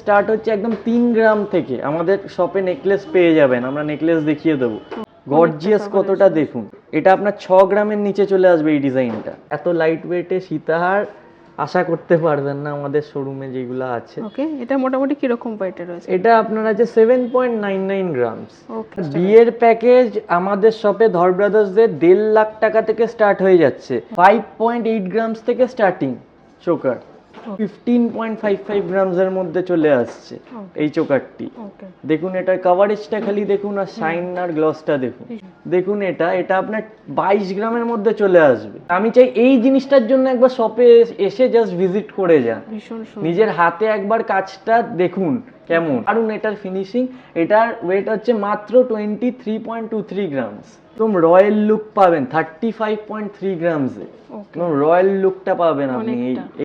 Start হচ্ছে একদম 3 গ্রাম থেকে। আমাদের শপে নেকলেস পেয়ে যাবেন, আমরা নেকলেস দেখিয়ে দেবো। গর্জিয়াস কতটা দেখুন, এটা আপনার 6 গ্রামের নিচে চলে আসবে এই ডিজাইনটা। এত লাইট ওয়েটে সীতাহার আশা করতে পারবেন না আমাদের শোরুমে যেগুলো আছে। ওকে, এটা মোটামুটি কি রকম ওয়েটে রয়েছে? এটা আপনার আছে 7.99 গ্রামস। বিয়ের প্যাকেজ আমাদের শপে ধর ব্রাদার্সদের 1.5 লাখ টাকা থেকে স্টার্ট হয়ে যাচ্ছে। 5.8 গ্রামস থেকে স্টার্টিং চোকার, 15.55 গ্রামস এর মধ্যে চলে আসছে এই চোকারটি। দেখুন এটার কভারেজটা খালি দেখুন, আর শাইন আর গ্লসটা দেখুন। দেখুন এটা আপনার 22 গ্রামের মধ্যে চলে আসবে। আমি চাই এই জিনিসটার জন্য একবার শপে এসে জাস্ট ভিজিট করে যান, নিজের হাতে একবার কাজটা দেখুন কেমন। কারণ এটার ফিনিশিং, এটার ওয়েট হচ্ছে মাত্র 23.23 গ্রামস। একদম রয়্যাল লুক পাবেন 35.3 গ্রামসে, একদম রয়্যাল লুকটা পাবেন আপনি।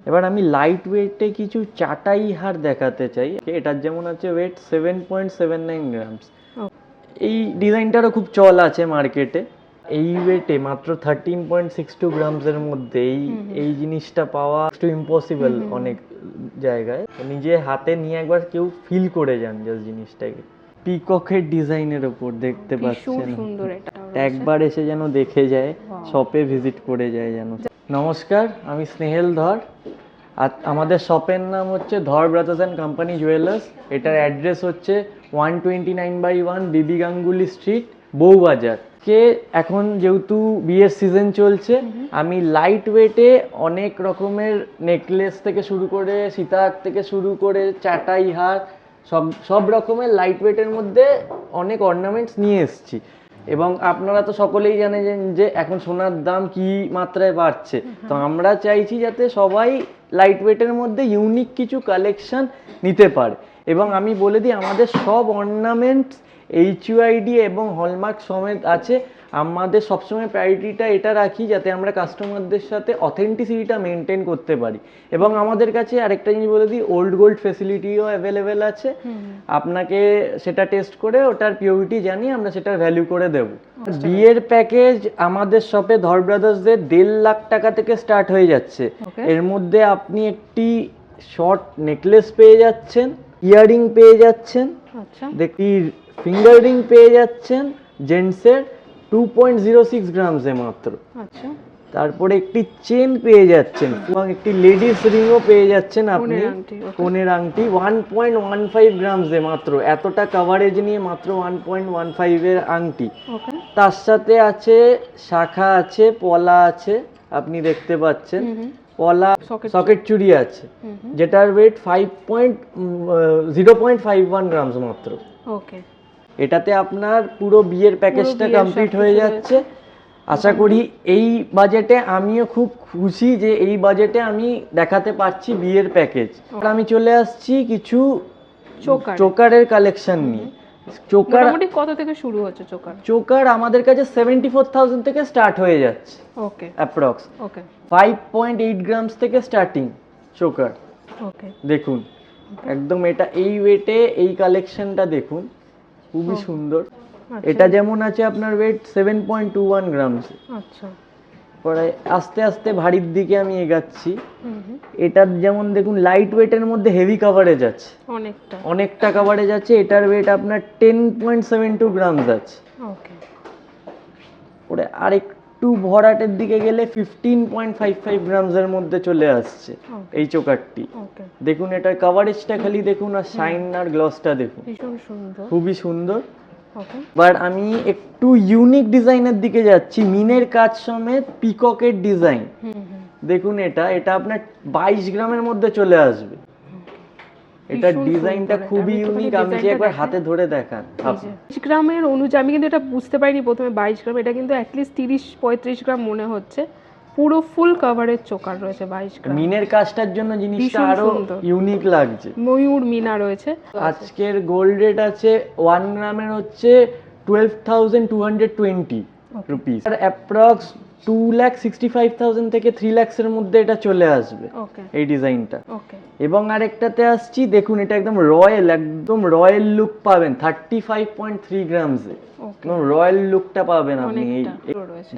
এবার আমি লাইট ওয়েটে কিছু চাটাই হার দেখাতে চাই। এটার যেমন আছে ওয়েট 7.79 গ্রামস। এই ডিজাইনটারও খুব চল আছে মার্কেটে। এই ওয়েটে মাত্র 13.62 গ্রামস এর মধ্যে এই জিনিসটা পাওয়া একটু ইম্পসিবল অনেক জায়গায়। নিজে হাতে নিয়ে একবার কেউ ফিল করে যান জাস্ট জিনিসটাকে। পিককের ডিজাইনের উপর দেখতে পাচ্ছেন, একবার এসে যেন দেখে যায়, শপে ভিজিট করে যায় যেন। নমস্কার, আমি স্নেহেল ধর। আর আমাদের শপের নাম হচ্ছে ধর ব্রাদার্স অ্যান্ড কোম্পানি জুয়েলার্স। এটার অ্যাড্রেস হচ্ছে 129/1 বিবি গাঙ্গুলি স্ট্রিট, বউবাজার। এখন যেহেতু বিয়ের সিজন চলছে, আমি লাইট ওয়েটে অনেক রকমের নেকলেস থেকে শুরু করে সীতাহার থেকে শুরু করে চাটাই হার, সব রকমের লাইট ওয়েটের মধ্যে অনেক অর্নামেন্টস নিয়ে এসেছি। এবং আপনারা তো সকলেই জানেন যে এখন সোনার দাম কি মাত্রায় বাড়ছে, তো আমরা চাইছি যাতে সবাই লাইট ওয়েটের মধ্যে ইউনিক কিছু কালেকশন নিতে পারে। এবং আমি বলে দিই, আমাদের সব অর্নামেন্টস HUID এবং হলমার্ক সমেত আছে। আমাদের সবসময় প্রায়োরিটিটা এটা রাখি যাতে আমরা কাস্টমারদের সাথে অথেন্টিসিটিটা মেনটেন করতে পারি। এবং আমাদের কাছে আরেকটা জিনিস বলে দিই, ওল্ড গোল্ড ফেসিলিটিও অ্যাভেলেবেল আছে। আপনাকে সেটা টেস্ট করে ওটার পিওরিটি জানিয়ে আমরা সেটার ভ্যালু করে দেব। বিয়ের প্যাকেজ আমাদের শপে ধর ব্রাদার্সদের 1.5 লাখ টাকা থেকে স্টার্ট হয়ে যাচ্ছে। এর মধ্যে আপনি একটি শর্ট নেকলেস পেয়ে যাচ্ছেন, ইয়াররিং পেয়ে যাচ্ছেন, দেখি ফিঙ্গার রিং পেয়ে যাচ্ছেন জেন্টসের 2.06 গ্রামসে মাত্র। তারপরে একটি চেন পেয়ে যাচ্ছেন এবং একটি লেডিস রিংও পেয়ে যাচ্ছেন আপনি, কোণের আংটি 1.15 গ্রামসে মাত্র। এতটা কভারেজ নিয়ে মাত্র 1.15 এর আংটি। তার সাথে আছে শাখা আছে, পলা আছে, আপনি দেখতে পাচ্ছেন পলা সকেট চুড়ি আছে, যেটার ওয়েট 0.51 গ্রামস মাত্র। এটাতে আপনার পুরো বিয়ের প্যাকেজটা কমপ্লিট হয়ে যাচ্ছে। আশা করি এই বাজেটে, আমিও খুব খুশি যে এই বাজেটে আমি দেখাতে পারছি বিয়ের প্যাকেজ। আমি চলে আসছি কিছু চোকারের কালেকশন নিয়ে। চোকার কত থেকে শুরু হচ্ছে? চোকার আমাদের কাছে 74,000 থেকে স্টার্ট হয়ে যাচ্ছে অ্যাপ্রক্স। 5.8 গ্রামস থেকে স্টার্টিং চোকার। দেখুন একদম এটা এই ওয়েটে এই কালেকশনটা দেখুন, খুবই সুন্দর। এটা যেমন আছে আপনার ওয়েট 7.21 গ্রামস। পরে আস্তে আস্তে ভারীর দিকে আমি এগাচ্ছি। এটার যেমন দেখুন লাইট ওয়েটের মধ্যে হেভি কভারেজ আছে, অনেকটা কভারেজ আছে। এটার ওয়েট আপনার 10.72 গ্রামস আছে। পরে আরেকটু ভরাটের দিকে গেলে 15.55 গ্রামস এর মধ্যে চলে আসছে এই চোকারটি। দেখুন এটার কভারেজটা খালি দেখুন, আর শাইন আর গ্লসটা দেখুন, খুবই সুন্দর। বাট আমি একটু ইউনিক ডিজাইনের দিকে যাচ্ছি, মিনের কাজ সমেত পিককের ডিজাইন। দেখুন এটা আপনার 22 গ্রামের মধ্যে চলে আসবে। এটা ডিজাইনটা খুবই ইউনিক, আমি যে একবার হাতে ধরে দেখান। 22 গ্রামের অনুযায়ী আমি কিন্তু এটা বুঝতে পারিনি প্রথমে 22 গ্রাম, এটা কিন্তু অ্যাটলিস্ট 30-35 গ্রাম মনে হচ্ছে। পুরো ফুল কভারেজ চোকার রয়েছে 22 গ্রাম। মিনের কাজটার জন্য জিনিসটা আরো ইউনিক লাগছে। ময়ূর মিনা রয়েছে। আজকের গোল্ড রেট আছে 1 গ্রামের হচ্ছে 12,220 রুপিস, আর অ্যাপ্রক্স 2,65,000 থেকে 3 লাখ এর মধ্যে এটা চলে আসবে এই ডিজাইনটা। এবং আরেকটাতে আসছি, দেখুন এটা একদম রয়্যাল লুক পাবেন 35.3 গ্রামসে। একদম রয়্যাল লুকটা পাবেন আপনি এই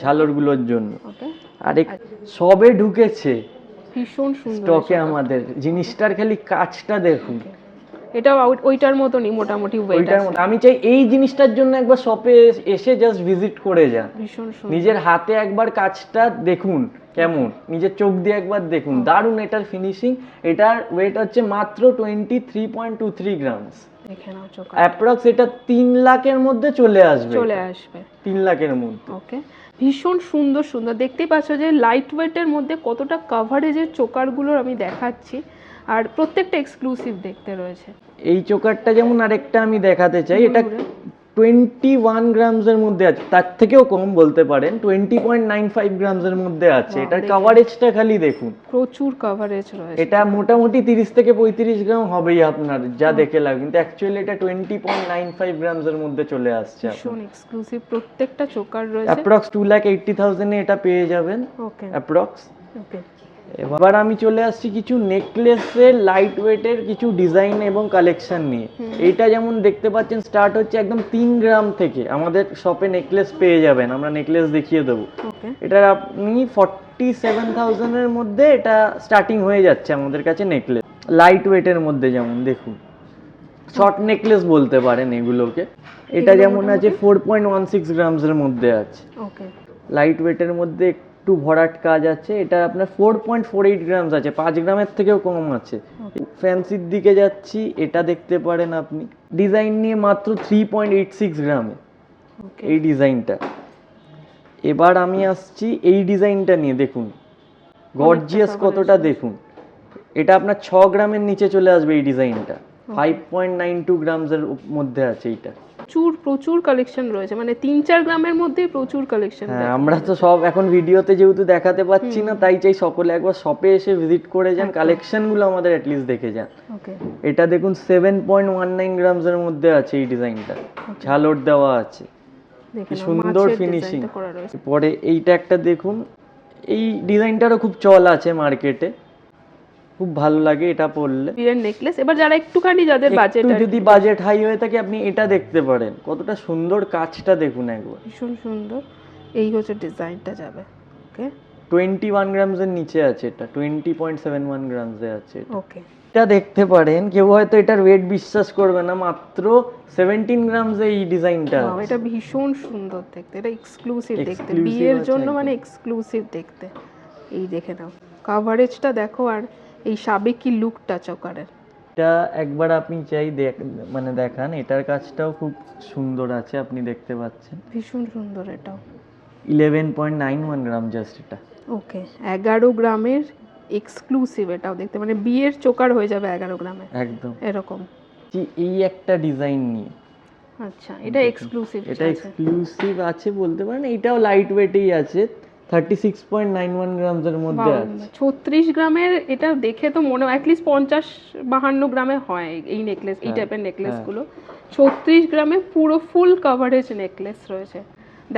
ঝালরগুলোর জন্য। আর সবে ঢুকেছে ভীষণ সুন্দর স্টকে আমাদের জিনিসটার, খালি কাজটা দেখুন, এটা ওইটার মতনই মোটামুটি ওয়েট ওইটার আছে। মধ্যে আমি চাই এই জিনিসটার জন্য একবার শপে এসে জাস্ট ভিজিট করে যান, ভীষণ সুন্দর। নিজের হাতে একবার কাজটা দেখুন কেমন, নিজের চোখ দিয়ে একবার দেখুন, দারুণ এটার ফিনিশিং। এটার ওয়েট হচ্ছে মাত্র 23.23 গ্রামস। দেখে নাও চোকার, অ্যাপ্রক্স এটা 3 লাখের মধ্যে চলে আসবে, চলে আসবে 3 লাখের মধ্যে। ওকে, ভীষণ সুন্দর সুন্দর। দেখতেই পাচ্ছ যে লাইট ওয়েটের মধ্যে কতটা কাভারেজের চোকারগুলো আমি দেখাচ্ছি, আর প্রত্যেকটা এক্সক্লুসিভ দেখতে রয়েছে। এই চোকারটা যেমন আরেকটা আমি দেখাতে চাই, এটা 21 গ্রামসের মধ্যে আছে, তার থেকেও কম বলতে পারেন, 20.95 গ্রামসের মধ্যে আছে। এটার কভারেজটা খালি দেখুন, প্রচুর কাভারেজ রয়েছে। এটা মোটামুটি 30 থেকে 35 গ্রাম হবেই আপনার যা দেখে লাগে, কিন্তু অ্যাকচুয়ালি এটা 20.95 গ্রামসের মধ্যে চলে আসছে। ভীষণ এক্সক্লুসিভ প্রত্যেকটা চোকার রয়েছে। অ্যাপ্রক্স 2,80,000 এ এটা পেয়ে যাবেন ওকে অ্যাপ্রক্স। ওকে, এবার আমি চলে আসছি কিছু নেকলেসের লাইট ওয়েটের কিছু ডিজাইন এবং কালেকশন নিয়ে। এইটা যেমন দেখতে পাচ্ছেন স্টার্ট হচ্ছে একদম 3 গ্রাম থেকে আমাদের শপে নেকলেস পেয়ে যাবেন, আমরা নেকলেস দেখিয়ে দেবো। ওকে, এটার আপনি 47,000 এর মধ্যে এটা স্টার্টিং হয়ে যাচ্ছে আমাদের কাছে নেকলেস লাইট ওয়েটের মধ্যে। যেমন দেখুন শর্ট নেকলেস বলতে পারেন এগুলোকে। এটা যেমন আছে 4.16 গ্রামসের মধ্যে আছে, ওকে, লাইট ওয়েটের মধ্যে একটু ভরাট কাজ আছে। এটা আপনার 4.48 গ্রামস আছে, 5 গ্রামের থেকেও কম আছে। ফ্যান্সির দিকে যাচ্ছি, এটা দেখতে পারেন আপনি, ডিজাইন নিয়ে মাত্র 3.86 গ্রামে ওকে, এই ডিজাইনটা। এবার আমি আসছি এই ডিজাইনটা নিয়ে, দেখুন গর্জিয়াস কতটা দেখুন। এটা আপনার 6 গ্রামের নিচে চলে আসবে এই ডিজাইনটা, 5.92 গ্রামসের মধ্যে আছে এইটা। প্রচুর প্রচুর কালেকশন রয়েছে, মানে 3-4 গ্রামের মধ্যেই প্রচুর কালেকশন। হ্যাঁ, আমরা তো সব এখন ভিডিওতে যেহেতু দেখাতে পাচ্ছি না, তাই চাই সকলে একবার শপে এসে ভিজিট করে যান, কালেকশনগুলো আমাদের অ্যাটলিস্ট দেখে যান। ওকে, এটা দেখুন 7.19 গ্রামসের মধ্যে আছে এই ডিজাইনটা, ঝালর দেওয়া আছে, দেখে নাও সুন্দর মাছের ফিনিশিং। ডিজাইনটা করা রয়েছে। পরে এইটা একটা দেখুন, এই ডিজাইনটারও খুব চল আছে মার্কেটে, খুব ভালো লাগে এটা পরলে। বিয়ের নেকলেস, এবার যারা একটুখানি যাদের বাজেট, একটু যদি বাজেট হাই হয়ে থাকে আপনি এটা দেখতে পারেন, কতটা সুন্দর কাজটা দেখুন একবার, ভীষণ সুন্দর। এই হচ্ছে ডিজাইনটা যাবে। ওকে 21 গ্রামসের নিচে আছে, এটা 20.71 গ্রামসে আছে এটা। ওকে, এটা দেখতে পারেন, কেউ হয়তো এটার ওয়েট বিশ্বাস করবে না, মাত্র 17 গ্রামসে এই ডিজাইনটা। ওয়াও, এটা ভীষণ সুন্দর দেখতে, এটা এক্সক্লুসিভ দেখতে, Exclusive বিয়ের আছে জন্য একদম। মানে এক্সক্লুসিভ দেখতে। এই দেখে নাও কাভারেজটা দেখো, আর এই সাবেকি লুকটা চকারের। এটা একবার আপনি চাই মানে দেখান, এটার কাজটাও খুব সুন্দর আছে, আপনি দেখতে পাচ্ছেন। ভীষণ সুন্দর এটাও। 11.91 গ্রাম জাস্ট এটা। ওকে, 11 গ্রামের এক্সক্লুসিভ এটাও দেখতে, মানে বিয়ের চোকার হয়ে যাবে 11 গ্রামে একদম এরকম। এই একটা ডিজাইন নিয়ে, আচ্ছা, এটা এক্সক্লুসিভ। এটা এক্সক্লুসিভ আছে বলতে পারেন। এটাও লাইট ওয়েটেই আছে, 36.91 গ্রামসের মধ্যে আছে। 36 গ্রামের, এটা দেখে তো মনে হয় অ্যাটলিস্ট 50-52 গ্রামে হয় এই নেকলেস, এই টাইপের নেকলেস গুলো। 36 গ্রামে পুরো ফুল কভারেজ নেকলেস রয়েছে।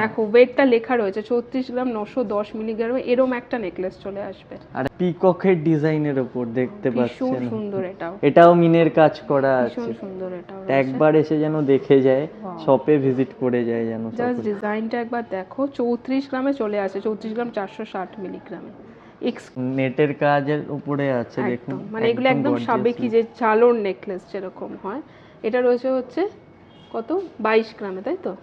দেখো ওয়েটটা লেখা রয়েছে 36 গ্রাম 910 মিলিগ্রামে, এরম একটা নেকলেস চলে আসবে। আর পিককের ডিজাইনের উপর দেখতে ভীষণ পাচ্ছেন, সুন্দর এটাও, এটাও মিনের কাজ করা ভীষণ আছে। সুন্দর এটাও। একবার এসে যেন দেখে যায়, শপে ভিজিট করে যায় যেন। জাস্ট ডিজাইনটা একবার দেখো, 34 গ্রামে চলে আসে, 34 গ্রাম 460 মিলিগ্রামে। নেটের কাজের উপরে আছে দেখুন, মানে এগুলো একদম সাবেকি যে চালোর নেকলেস যেরকম হয়। এটা রয়েছে হচ্ছে কত, 22 গ্রামে, তাই তো?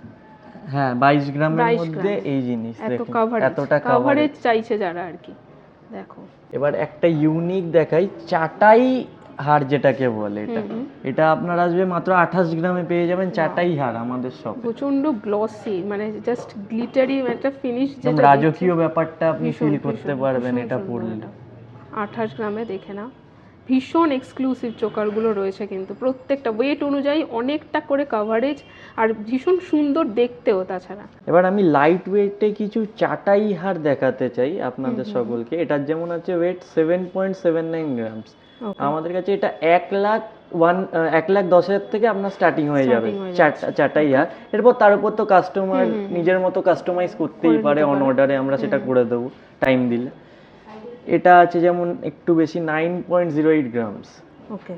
হ্যাঁ, 22 গ্রামের 22 মধ্যে গ্রামে। এই জিনিস এত দেখুন, কভারেজ, এতটা কভারেজ চাইছে যারা আর কি। দেখো এবার একটা ইউনিক দেখাই, চাটাই হার যেটাকে বলে, এটা আপনার আসবে মাত্র 28 গ্রামে পেয়ে যাবেন চাটাই হার আমাদের শপে। প্রচন্ড গ্লসি, মানে জাস্ট গ্লিটারি একটা ফিনিশ, একদম যেটা রাজকীয় ব্যাপারটা আপনি ফিল করতে পারবেন এটা পরলে। 28 গ্রামে দেখে নাও। ভীষণ এক্সক্লুসিভ চোকারগুলো রয়েছে, কিন্তু প্রত্যেকটা ওয়েট অনুযায়ী অনেকটা করে কভারেজ, আর ভীষণ সুন্দর দেখতেও তাছাড়া। এবার আমি লাইট ওয়েটে কিছু চাটাই হার দেখাতে চাই আপনাদের সকলকে। এটার যেমন আছে ওয়েট 7.79 গ্রামস। আমাদের কাছে এটা 1,10,000 থেকে আপনার স্টার্টিং হয়ে যাবে চাটাই হার। এরপর তার উপর তো কাস্টমার নিজের মতো কাস্টমাইজ করতেই পারে, অন অর্ডারে আমরা সেটা করে দেবো টাইম দিলে। এটা আছে যেমন একটু বেশি 9.08 গ্রামস। ওকে,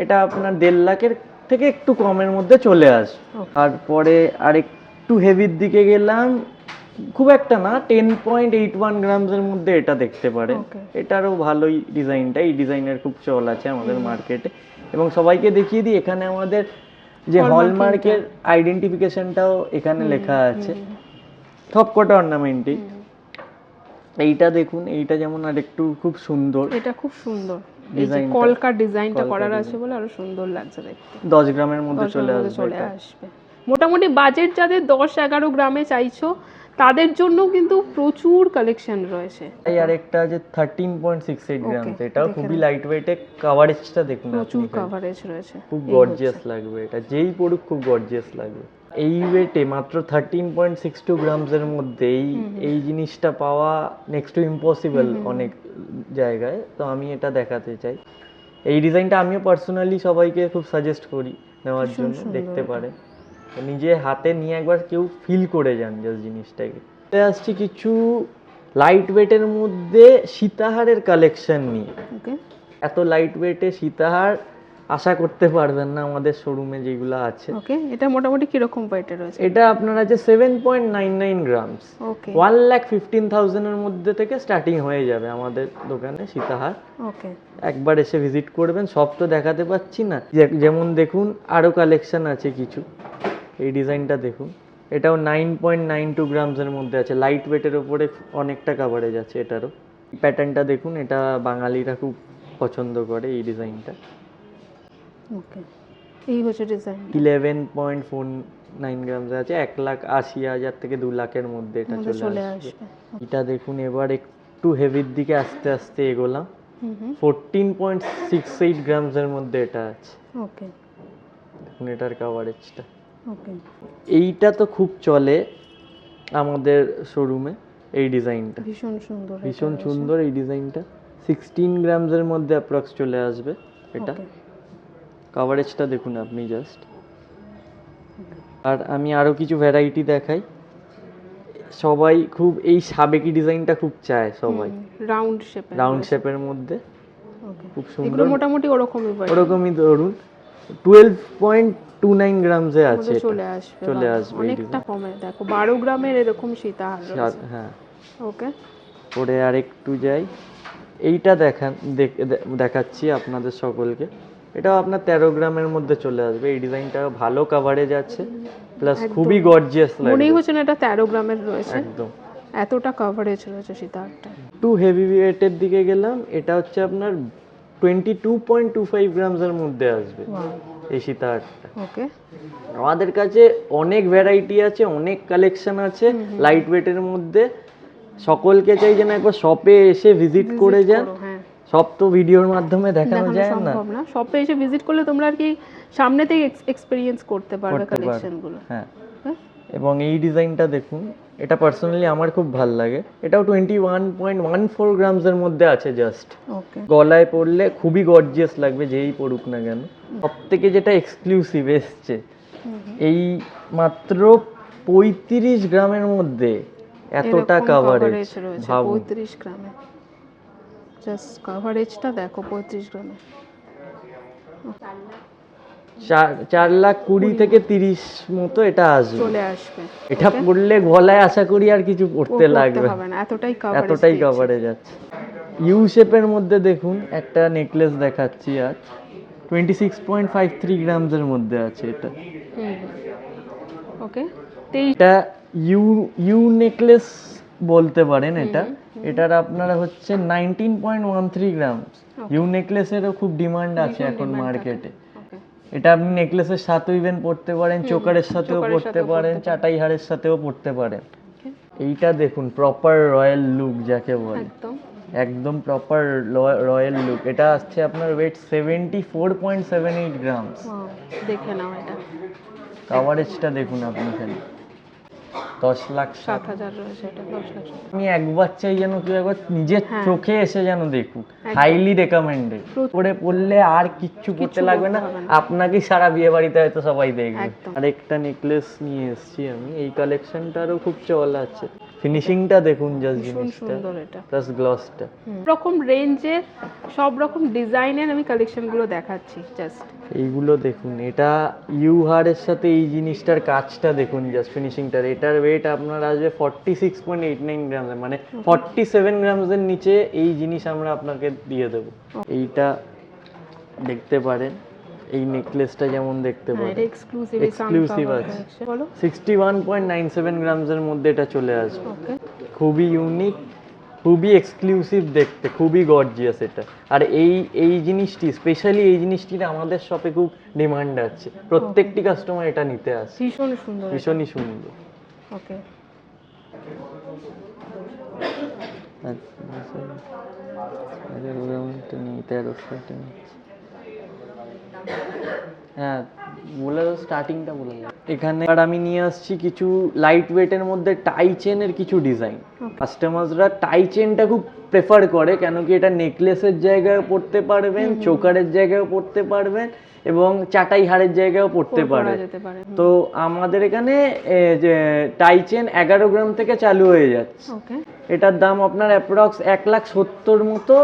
এটা আপনার 1.5 লাখের থেকে একটু কমের মধ্যে চলে আসে। আর পরে আর একটু হেভির দিকে গেলাম, খুব একটা না, 10.81 গ্রামসের মধ্যে এটা দেখতে পারেন। এটারও ভালোই ডিজাইনটা, এই ডিজাইনের খুব চল আছে আমাদের মার্কেটে। এবং সবাইকে দেখিয়ে দিই এখানে আমাদের যে হলমার্কের আইডেন্টিফিকেশনটাও এখানে লেখা আছে সবকটা অর্নামেন্টই। এইটা দেখুন, এইটা যেমন আরেকটু খুব সুন্দর, এটা খুব সুন্দর, এই যে কলকা ডিজাইনটা করার আছে বলে আরো সুন্দর লাগছে দেখতে। 10 গ্রামের মধ্যে চলে আসবে। মোটামুটি বাজেট যাদের 10-11 গ্রামে চাইছো তাদের জন্য কিন্তু প্রচুর কালেকশন রয়েছে। এই আরেকটা যে 13.68 গ্রাম, এটাও খুবই লাইট ওয়েট, কভারেজটা দেখুন, প্রচুর কভারেজ রয়েছে, খুব গর্জিয়াস লাগবে এটা, যেই পড়ুক খুব গর্জিয়াস লাগবে। এই ওয়েটে মাত্র 13.62 গ্রামস এর মধ্যে এই জিনিসটা পাওয়া নেক্সট টু ইম্পসিবল অনেক জায়গায়। তো আমি এটা দেখাতে চাই। এই ডিজাইনটা আমিও পার্সোনালি সবাইকে খুব সাজেস্ট করি নেওয়ার জন্য, দেখতে পারে, নিজে হাতে নিয়ে একবার কেউ ফিল করে যান জাস্ট জিনিসটাকে। আসছি কিছু লাইট ওয়েটের মধ্যে সীতাহারের কালেকশন নিয়ে। এত লাইট ওয়েটে সীতাহার আশা করতে পারবেন না আমাদের শোরুমে যেগুলো আছে। ওকে, এটা মোটামুটি কি রকম ওয়েটের রয়েছে? এটা আপনার আছে 7.99 গ্রামস। ওকে, 1,15,000 এর মধ্যে থেকে স্টার্টিং হয়ে যাবে আমাদের দোকানে সীতাহার। ওকে, একবার এসে ভিজিট করবেন। সব তো দেখাতে পাচ্ছি না, যেমন দেখুন আরো কালেকশন আছে কিছু। এই ডিজাইনটা দেখুন, এটাও 9.92 গ্রামস এর মধ্যে আছে, লাইট ওয়েটের উপরে অনেকটা কভারেজ আছে এটারও। প্যাটার্নটা দেখুন, এটা বাঙালিরা খুব পছন্দ করে এই ডিজাইনটা। ওকে, এই হচ্ছে ডিজাইন। 11.49 গ্রামস আছে, 1,80,000 থেকে 2 লাখের মধ্যে এটা চলে আসবে। এটা দেখুন, এবার একটু হেভির দিকে আস্তে আস্তে এগোলাম। 14.68 গ্রামস এর মধ্যে এটা আছে। ওকে, দেখুন এটার কভারেজটা। ওকে, এইটা তো খুব চলে আমাদের শোরুমে, এই ডিজাইনটা ভীষণ সুন্দর, ভীষণ সুন্দর এই ডিজাইনটা। 16 গ্রামস এর মধ্যে অ্যাপ্রক্স চলে আসবে এটা। কভারেজটা দেখুন আপনি জাস্ট। আর আমি আরো কিছু ভ্যারাইটি দেখাই। সবাই খুব এই সাবেকি ডিজাইনটা খুব চায় সবাই, রাউন্ড শেপের মধ্যে খুব সুন্দর। এগুলো মোটামুটি ওরকমই ধরুন 12.29 গ্রামসে আছে, চলে আসবে অনেকটা কমে। দেখো 12 গ্রামের এরকম সীতাহার রয়েছে। হ্যাঁ, ওকে, পরে আর একটু যাই। এইটা দেখাচ্ছি আপনাদের সকলকে। এটাও আপনার 13 গ্রামের মধ্যে চলে আসবে। এই ডিজাইনটা ভালো কভারেজ আছে, প্লাস খুবই গর্জিয়াস লাগে। মনেই হচ্ছে না এটা 13 গ্রামের রয়েছে, একদম এতটা কভারেজ রয়েছে সীতাহারটা। টু হেভি ওয়েটের দিকে গেলাম, এটা হচ্ছে আপনার 22.25 গ্রামস এর মধ্যে আসবে এই সীতাহারটা। ওকে, আমাদের কাছে অনেক ভ্যারাইটি আছে, অনেক কালেকশন আছে লাইট ওয়েটের মধ্যে। সকলকে চাই যেন একবার শপে এসে ভিজিট করে যান। সব তো ভিডিওর মাধ্যমে দেখানো যায় না, শপে এসে ভিজিট করলে তোমরা আর কি সামনে থেকে এক্সপেরিয়েন্স করতে পারবে কালেকশনগুলো। হ্যাঁ, এবং এই ডিজাইনটা দেখুন, এটা পার্সোনালি আমার খুব ভালো লাগে। এটাও 21.14 গ্রামস এর মধ্যে আছে জাস্ট। ওকে, গলায় পরলে খুবই গর্জিয়াস লাগবে যেই পরুক না কেন। সবথেকে যেটা এক্সক্লুসিভ এসছে, এই মাত্র 35 গ্রামের মধ্যে এতটা কভারেজ। 35 গ্রামে জাস্ট কভারেজটা দেখো, 35 গ্রামে 4,20,000 থেকে 30 মতো এটা আসবে, চলে আসবে। এটা পড়লে গলায় আশা করি আর কিছু পড়তে লাগবে না, এতটাই কভারেজ আছে। ইউ শেপের মধ্যে দেখুন একটা নেকলেস দেখাচ্ছি, আর 26.53 গ্রামস এর মধ্যে আছে এটা। ওকে, এটা ইউ নেকলেস বলতে পারেন এটা। এটার আপনারা হচ্ছে 19.13 গ্রামস। ইউ নেকলেসেরও খুব ডিমান্ড আছে এখন মার্কেটে। এটা আপনি নেকলেসের সাথেও ইভেন পড়তে পারেন, চোকারের সাথেও পড়তে পারেন, চাটাই হারের সাথেও পড়তে পারেন। এইটা দেখুন, প্রপার রয়্যাল লুক যাকে বলে, একদম প্রপার রয়্যাল লুক। এটা আসছে আপনার ওয়েট 74.78 গ্রামস। দেখে নাও, এটা কভারেজটা দেখুন আপনি খালি 10,07,000 রয়েছে এটা। 10 লাখ আমি একবার চাই যেন কেউ একবার নিজের চোখে এসে যেন দেখুক। Highly recommended. পরে পড়লে আর কিচ্ছু করতে লাগবে না, আপনাকে সারা বিয়ে বাড়িতে হয়তো সবাই দেখবে। আরেকটা নেকলেস নিয়ে এসেছি আমি, এই কালেকশনটারও খুব চল আছে। ফিনিশিংটা দেখুন জাস্ট, জিনিসটা প্লাস গ্লসটা। রকম রেঞ্জের সব রকম ডিজাইনের আমি কালেকশনগুলো দেখাচ্ছি জাস্ট। এইগুলো দেখুন, এটা ইউ হারের সাথে এই জিনিসটার কাজটা দেখুন জাস্ট, ফিনিশিংটার। এটার ওয়েট আপনার আসবে 46.89 গ্রামস, মানে 47 গ্রামসের নিচে এই জিনিস আমরা আপনাকে দিয়ে দেবো। এইটা দেখতে পারেন, এই নেকলেসটা যেমন দেখতে হ্যাঁ, পারেন, এটা এক্সক্লুসিভ Exclusive আছে। বলো। 61.97 গ্রামসের মধ্যে এটা চলে আসবে। ওকে, খুবই ইউনিক, খুবই এক্সক্লুসিভ দেখতে, খুবই গর্জিয়াস এটা। আর এই জিনিসটি, স্পেশালি এই জিনিসটির আমাদের শপে খুব ডিমান্ড আছে, প্রত্যেকটি কাস্টমার এটা নিতে আসে। ভীষণ সুন্দর, ভীষণই সুন্দর। ওকে। হ্যাঁ, বলে দাও, স্টার্টিংটা বলে দাও। এখানে আর আমি নিয়ে আসছি কিছু লাইট ওয়েটের মধ্যে টাই চেনের কিছু ডিজাইন। কাস্টমারসরা টাই চেনটা খুব প্রেফার করে, কেন কি এটা নেকলেসের জায়গায় পড়তে পারবেন, চোকারের জায়গায় পড়তে পারবেন এবং চাটাই হাড়ের জায়গায়ও পড়তে পারে। তো আমাদের এখানে যে টাই চেন 11 গ্রাম থেকে চালু হয়ে যাচ্ছে। ওকে, এটার দাম আপনার অ্যাপ্রক্স 1,70,000 মতো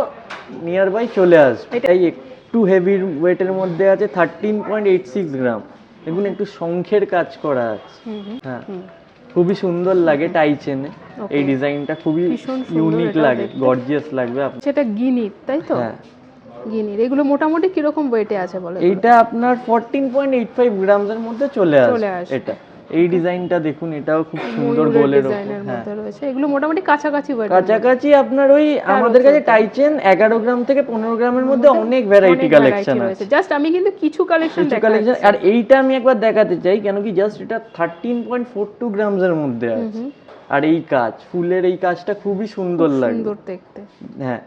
নিয়ার বাই চলে আসবে। এটাই একটু হেভি ওয়েটের মধ্যে আছে, 13.86 গ্রাম। দেখুন একটু শঙ্খের কাজ করা আছে। হ্যাঁ, খুবই সুন্দর লাগে টাই চেনে। এই ডিজাইনটা খুবই ইউনিক লাগে, গর্জিয়াস লাগবে আপনার। সেটা গিনির, তাই তো? হ্যাঁ, গিনির। এগুলো মোটামুটি কিরকম ওয়েটে আছে বলো? এইটা আপনার 14.85 গ্রামসের মধ্যে চলে আসবে এটা। এই ডিজাইনটা দেখুন, এটাও খুব সুন্দর গোলের ডিজাইনের মধ্যে রয়েছে। এগুলো মোটামুটি কাছাকাছি ওয়েট, কাছাকাছি আপনার ওই আমাদের কাছে টাই চেন 11 গ্রাম থেকে 15 গ্রামের মধ্যে অনেক ভ্যারাইটি কালেকশন আছে। জাস্ট আমি কিন্তু কিছু কালেকশন দেখাচ্ছি। আর এইটা আমি একবার দেখাতে চাই, কেন কি জাস্ট এটা 13.42 গ্রামসের মধ্যে আছে। আর এই কাজ, ফুলের এই কাজটা খুবই সুন্দর লাগে, সুন্দর দেখতে। হ্যাঁ।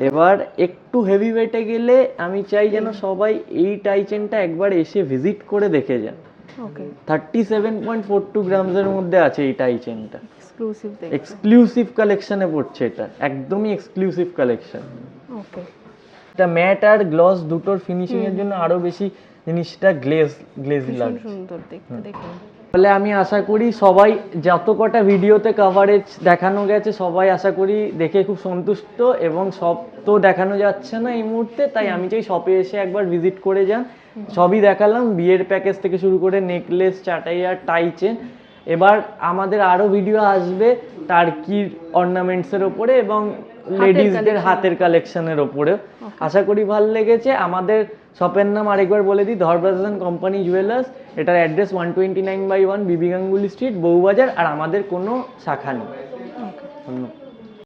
এবার একটু হেভি ওয়েটে গেলে আমি চাই যেন সবাই এই টাই চেনটা একবার এসে ভিজিট করে দেখে যান। ওকে, 37.42 গ্রামসের মধ্যে আছে এই টাই চেনটা। এক্সক্লুসিভ দেখতে। এক্সক্লুসিভ কালেকশনে পড়ছে এটা, একদমই এক্সক্লুসিভ কালেকশন। ওকে, এটা ম্যাট আর গ্লস দুটোর ফিনিশিং এর জন্য আরো বেশি জিনিসটা গ্লেজি লাগে। সুন্দর দেখতে। দেখুন, তাহলে আমি আশা করি সবাই, যত কটা ভিডিওতে কভারেজ দেখানো গেছে সবাই আশা করি দেখে খুব সন্তুষ্ট, এবং সব তো দেখানো যাচ্ছে না এই মুহূর্তে, তাই আমি চাই শপে এসে একবার ভিজিট করে যান। সবই দেখালাম, বিয়ের প্যাকেজ থেকে শুরু করে নেকলেস, চাটাই আর টাই চেন। এবার আমাদের আরো ভিডিও আসবে টার্কির অর্নামেন্টসের ওপরে এবং লেডিসদের হাতের কালেকশনের ওপরে। আশা করি ভালো লেগেছে। আমাদের শপের নাম আরেকবার বলে দিই, ধর ব্রাদার্স অ্যান্ড কোম্পানি জুয়েলার্স। এটার অ্যাড্রেস 129/1 বিবি গাঙ্গুলি স্ট্রিট, বউবাজার। আর আমাদের কোনো শাখা নেই। ধন্যবাদ।